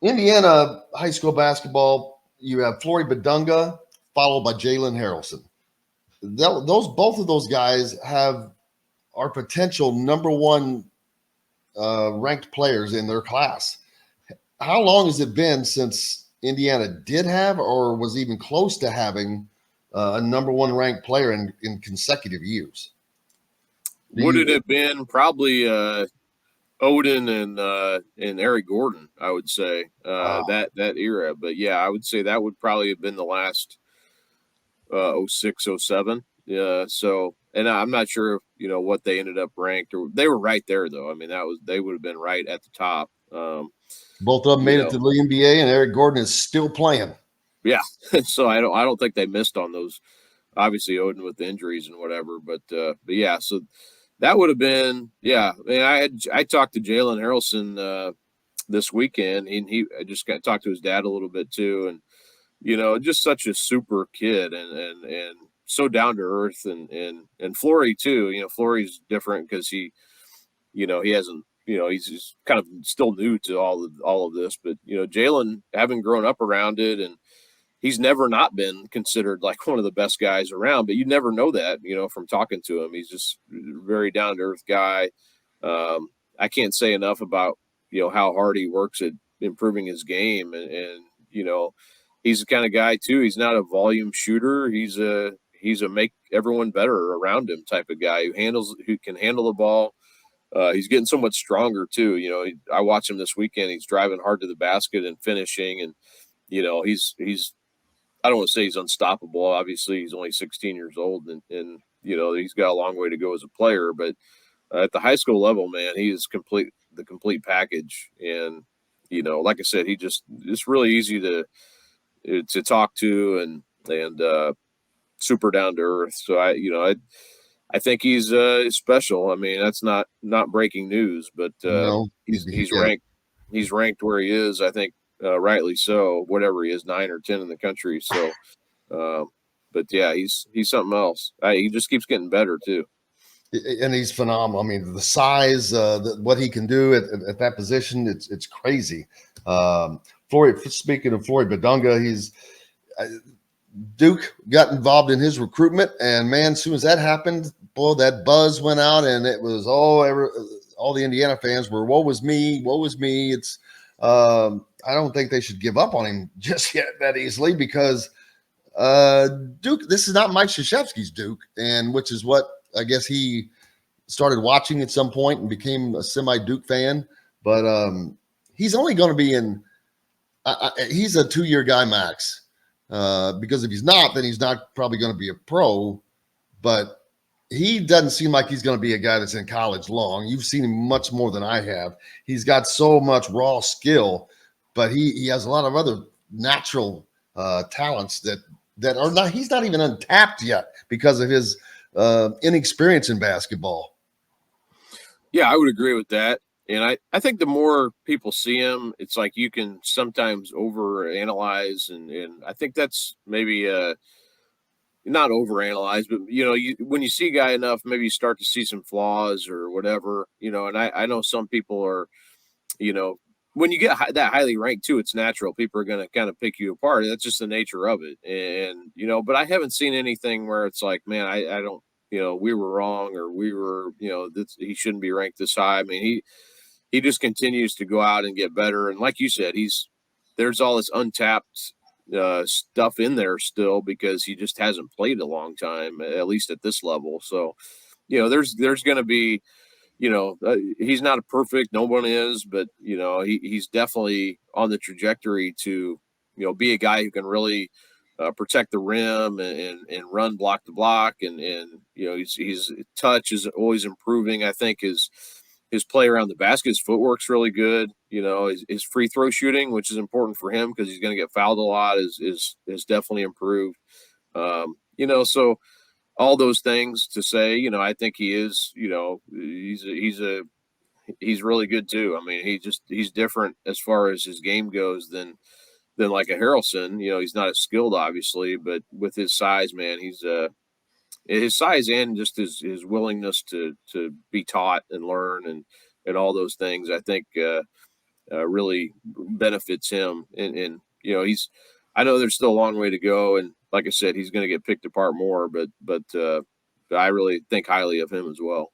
Indiana high school basketball, you have Flory Bidunga, followed by Jalen Haralson. Those both of those guys have are potential number one ranked players in their class. How long has it been since Indiana did have, or was even close to having, a number one ranked player in consecutive years? Do Would it you? have been probably Odin and Eric Gordon? I would say that era. But yeah, I would say that would probably have been the last 06, 07. Yeah. So, and I'm not sure what they ended up ranked, or they were right there though. I mean, they would have been right at the top. Both of them You made it to know, the NBA, and Eric Gordon is still playing. yeah. So I don't think they missed on those. Obviously, Odin with the injuries and whatever, but yeah. So that would have been, yeah. I mean, I talked to Jalen Harrelson this weekend, and I just got talked to his dad a little bit too, and just such a super kid, and so down to earth, and Flory too. Flory's different because he hasn't. He's just kind of still new to all of this, but Jalen, having grown up around it, and he's never not been considered like one of the best guys around. But you never know that, from talking to him. He's just a very down to earth guy. I can't say enough about how hard he works at improving his game, and he's the kind of guy too. He's not a volume shooter. He's a make everyone better around him type of guy who can handle the ball. He's getting so much stronger too. I watched him this weekend. He's driving hard to the basket and finishing, and he's I don't want to say he's unstoppable. Obviously, he's only 16 years old, and he's got a long way to go as a player. But at the high school level, man, he is the complete package. And like I said, it's really easy to talk to, and super down to earth. So I think he's special. I mean, that's not breaking news, but No, he's yeah. ranked where he is. I think rightly so. Whatever he is, 9 or 10 in the country. So, uh, but yeah, he's something else. He just keeps getting better too. And he's phenomenal. I mean, the size, what he can do at that position, it's crazy. Flory, speaking of Flory Bidunga, uh, Duke got involved in his recruitment, and man, as soon as that happened, boy, that buzz went out, and it was all the Indiana fans were, "Woe was me, woe was me." I don't think they should give up on him just yet that easily because Duke. This is not Mike Krzyzewski's Duke, and which is what I guess he started watching at some point and became a semi Duke fan. But he's only going to be in. He's a 2-year guy max. Because if he's not, then he's not probably going to be a pro. But he doesn't seem like he's going to be a guy that's in college long. You've seen him much more than I have. He's got so much raw skill, but he has a lot of other natural talents that are not. He's not even untapped yet because of his inexperience in basketball. Yeah, I would agree with that. And I think the more people see him, it's like you can sometimes overanalyze, and I think that's maybe not overanalyze, but when you see a guy enough, maybe you start to see some flaws or whatever. And I know some people are, you know, when you get that highly ranked too, it's natural. People are going to kind of pick you apart. That's just the nature of it. And but I haven't seen anything where it's like, man, I don't, we were wrong, or we were, he shouldn't be ranked this high. I mean, he just continues to go out and get better. And like you said, there's all this untapped stuff in there still because he just hasn't played a long time, at least at this level. So, there's going to be, he's not a perfect, no one is, but he's definitely on the trajectory to, be a guy who can really protect the rim and run block to block. And his touch is always improving. I think his play around the basket, his footwork's really good. His free throw shooting, which is important for him because he's going to get fouled a lot, is definitely improved. So all those things to say, I think he is, he's really good too. I mean, he's different as far as his game goes than like a Harrelson. He's not as skilled, obviously, but with his size, man, he's his size and just his willingness to be taught and learn and all those things. I think really benefits him. And you know, I know there's still a long way to go, and like I said, he's going to get picked apart more, but I really think highly of him as well.